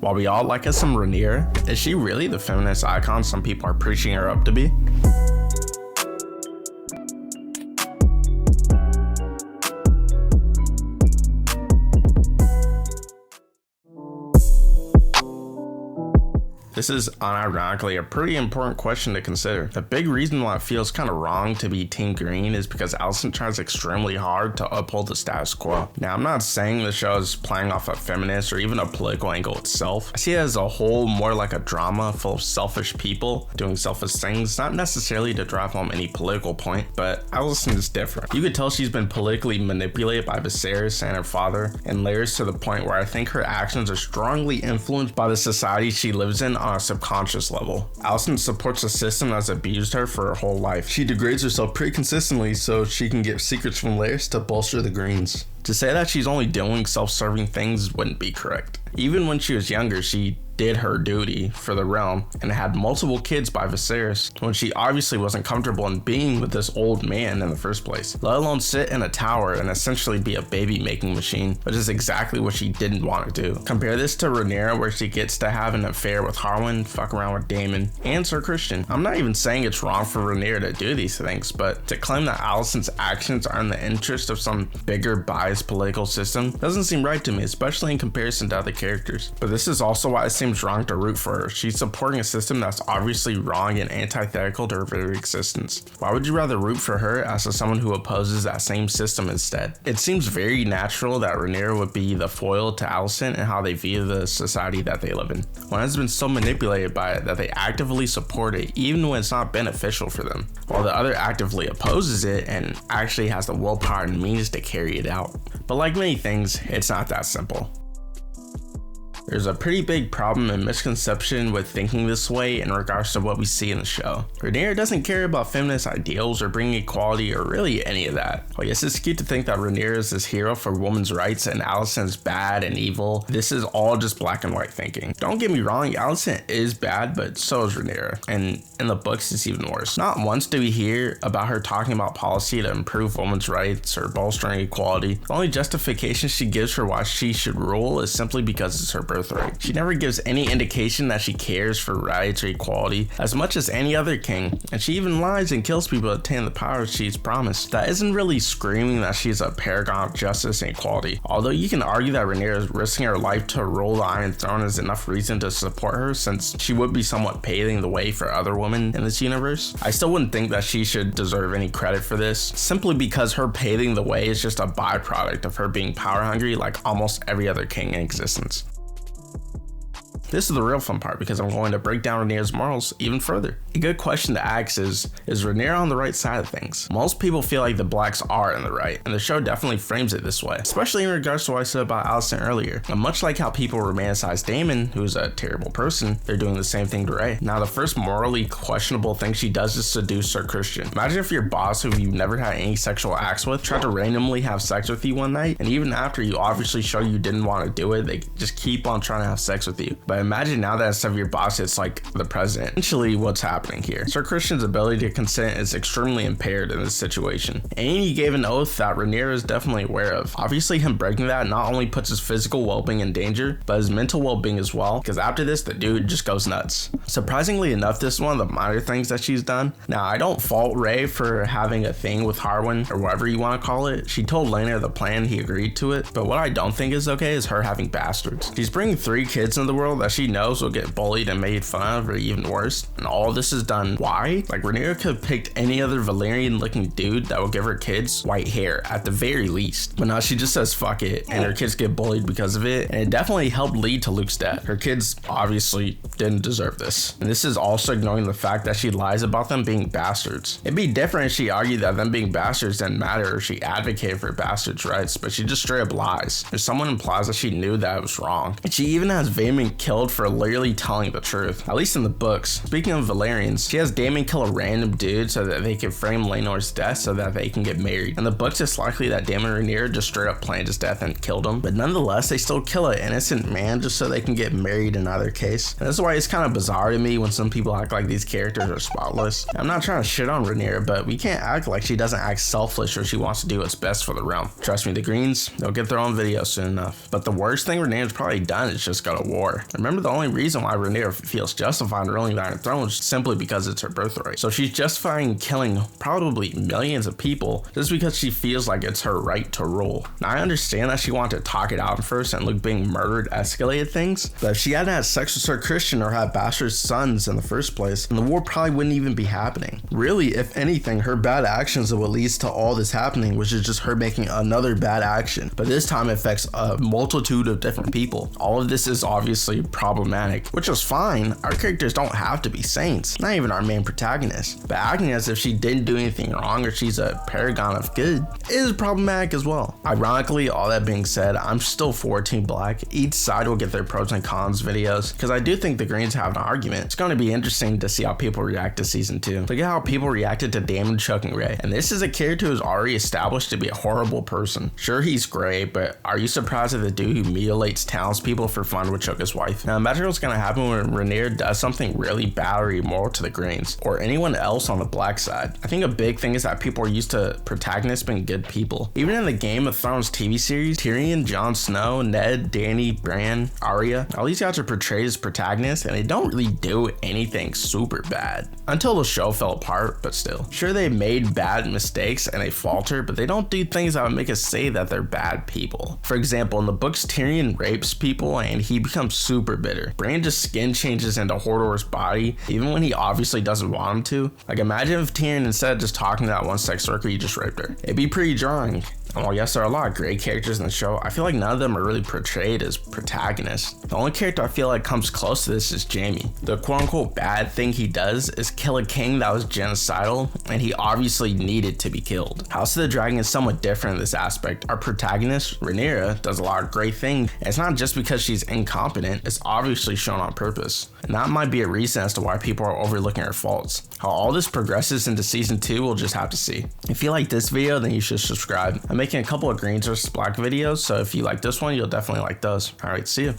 While we all like us some Rhaenyra, is she really the feminist icon some people are preaching her up to be? This is unironically a pretty important question to consider. The big reason why it feels kind of wrong to be Team Green is because Alicent tries extremely hard to uphold the status quo. Now, I'm not saying the show is playing off a feminist or even a political angle itself. I see it as a whole more like a drama full of selfish people doing selfish things, not necessarily to drive home any political point, but Alicent is different. You could tell she's been politically manipulated by Viserys and her father in layers to the point where I think her actions are strongly influenced by the society she lives in on a subconscious level. Alicent supports a system that's abused her for her whole life. She degrades herself pretty consistently so she can get secrets from Larys to bolster the Greens. To say that she's only doing self-serving things wouldn't be correct. Even when she was younger, she did her duty for the realm and had multiple kids by Viserys when she obviously wasn't comfortable in being with this old man in the first place, let alone sit in a tower and essentially be a baby making machine, which is exactly what she didn't want to do. Compare this to Rhaenyra, where she gets to have an affair with Harwin, fuck around with Daemon, and Sir Christian. I'm not even saying it's wrong for Rhaenyra to do these things, but to claim that Alicent's actions are in the interest of some bigger biased political system doesn't seem right to me, especially in comparison to other characters. But this is also why it seems wrong to root for her. She's supporting a system that's obviously wrong and antithetical to her very existence. Why would you rather root for her as to someone who opposes that same system instead? It seems very natural that Rhaenyra would be the foil to Alicent and how they view the society that they live in. One has been so manipulated by it that they actively support it even when it's not beneficial for them, while the other actively opposes it and actually has the willpower and means to carry it out. But like many things, it's not that simple. There's a pretty big problem and misconception with thinking this way in regards to what we see in the show. Rhaenyra doesn't care about feminist ideals or bringing equality or really any of that. While yes, it's cute to think that Rhaenyra is this hero for women's rights and Alicent is bad and evil, this is all just black and white thinking. Don't get me wrong, Alicent is bad, but so is Rhaenyra, and in the books it's even worse. Not once do we hear about her talking about policy to improve women's rights or bolstering equality. The only justification she gives for why she should rule is simply because it's her birthright. She never gives any indication that she cares for rights or equality as much as any other king, and she even lies and kills people to attain the power she's promised. That isn't really screaming that she's a paragon of justice and equality, although you can argue that Rhaenyra is risking her life to rule the Iron Throne is enough reason to support her, since she would be somewhat paving the way for other women in this universe. I still wouldn't think that she should deserve any credit for this, simply because her paving the way is just a byproduct of her being power hungry like almost every other king in existence. This is the real fun part, because I'm going to break down Rhaenyra's morals even further. A good question to ask is Rhaenyra on the right side of things? Most people feel like the blacks are in the right, and the show definitely frames it this way, especially in regards to what I said about Alicent earlier. And much like how people romanticize Daemon, who's a terrible person, they're doing the same thing to Rhae. Now, the first morally questionable thing she does is seduce Sir Christian. Imagine if your boss, who you've never had any sexual acts with, tried to randomly have sex with you one night, and even after you obviously show you didn't want to do it, they just keep on trying to have sex with you. But imagine now that instead of your boss, it's like the president. Essentially, what's happening here? Sir Christian's ability to consent is extremely impaired in this situation, and he gave an oath that Rhaenyra is definitely aware of. Obviously, him breaking that not only puts his physical well-being in danger, but his mental well-being as well, because after this, the dude just goes nuts. Surprisingly enough, this is one of the minor things that she's done. Now, I don't fault Rhae for having a thing with Harwin, or whatever you want to call it. She told Rhaenyra the plan, he agreed to it, but what I don't think is okay is her having bastards. She's bringing 3 kids into the world that she knows will get bullied and made fun of, or even worse, and all this is done. Why? Like, Rhaenyra could have picked any other Valyrian looking dude that would give her kids white hair at the very least, but now she just says fuck it, and her kids get bullied because of it, and it definitely helped lead to Luke's death. Her kids obviously didn't deserve this, and this is also ignoring the fact that she lies about them being bastards. It'd be different if she argued that them being bastards didn't matter, or she advocated for bastards' rights, but she just straight up lies. If someone implies that she knew that it was wrong, and she even has Vaemon killed for literally telling the truth, at least in the books. Speaking of Valyrians, she has Daemon kill a random dude so that they can frame Laenor's death so that they can get married. In the books, it's likely that Daemon and Rhaenyra just straight up planned his death and killed him, but nonetheless, they still kill an innocent man just so they can get married in either case. And this is why it's kind of bizarre to me when some people act like these characters are spotless. I'm not trying to shit on Rhaenyra, but we can't act like she doesn't act selfish or she wants to do what's best for the realm. Trust me, the Greens, they'll get their own video soon enough. But the worst thing Rhaenyra's probably done is just go to war. Remember Remember, the only reason why Rhaenyra feels justified in ruling the Iron Throne is simply because it's her birthright. So she's justifying killing probably millions of people just because she feels like it's her right to rule. Now, I understand that she wanted to talk it out first and Luke being murdered escalated things, but if she hadn't had sex with Sir Christian or had bastard sons in the first place, then the war probably wouldn't even be happening. Really, if anything, her bad actions are what leads to all this happening, which is just her making another bad action, but this time it affects a multitude of different people. All of this is obviously problematic, which is fine. Our characters don't have to be saints, not even our main protagonist, but acting as if she didn't do anything wrong or she's a paragon of good is problematic as well. Ironically, all that being said, I'm still for Team Black. Each side will get their pros and cons videos, because I do think the Greens have an argument. It's going to be interesting to see how people react to season 2. Look at how people reacted to Daemon chucking Rhae, and this is a character who's already established to be a horrible person. Sure, he's great, but are you surprised that the dude who mutilates townspeople for fun would choke his wife? Now imagine what's going to happen when Rhaenyra does something really bad or immoral to the Greens, or anyone else on the Black side. I think a big thing is that people are used to protagonists being good people. Even in the Game of Thrones TV series, Tyrion, Jon Snow, Ned, Dany, Bran, Arya, all these guys are portrayed as protagonists and they don't really do anything super bad. Until the show fell apart, but still. Sure, they made bad mistakes and they falter, but they don't do things that would make us say that they're bad people. For example, in the books, Tyrion rapes people and he becomes super bitter. Bran just skin changes into Hodor's body, even when he obviously doesn't want him to. Like, imagine if Tyrion, instead of just talking to that one sex worker, he just raped her. It'd be pretty jarring. And while yes, there are a lot of great characters in the show, I feel like none of them are really portrayed as protagonists. The only character I feel like comes close to this is Jaime. The quote-unquote bad thing he does is kill a king that was genocidal, and he obviously needed to be killed. House of the Dragon is somewhat different in this aspect. Our protagonist, Rhaenyra, does a lot of great things, and it's not just because she's incompetent, it's obviously shown on purpose. And that might be a reason as to why people are overlooking her faults. How all this progresses into season 2, we'll just have to see. If you like this video, then you should subscribe. I'm making a couple of Greens vs Black videos, so if you like this one, you'll definitely like those. Alright, see ya.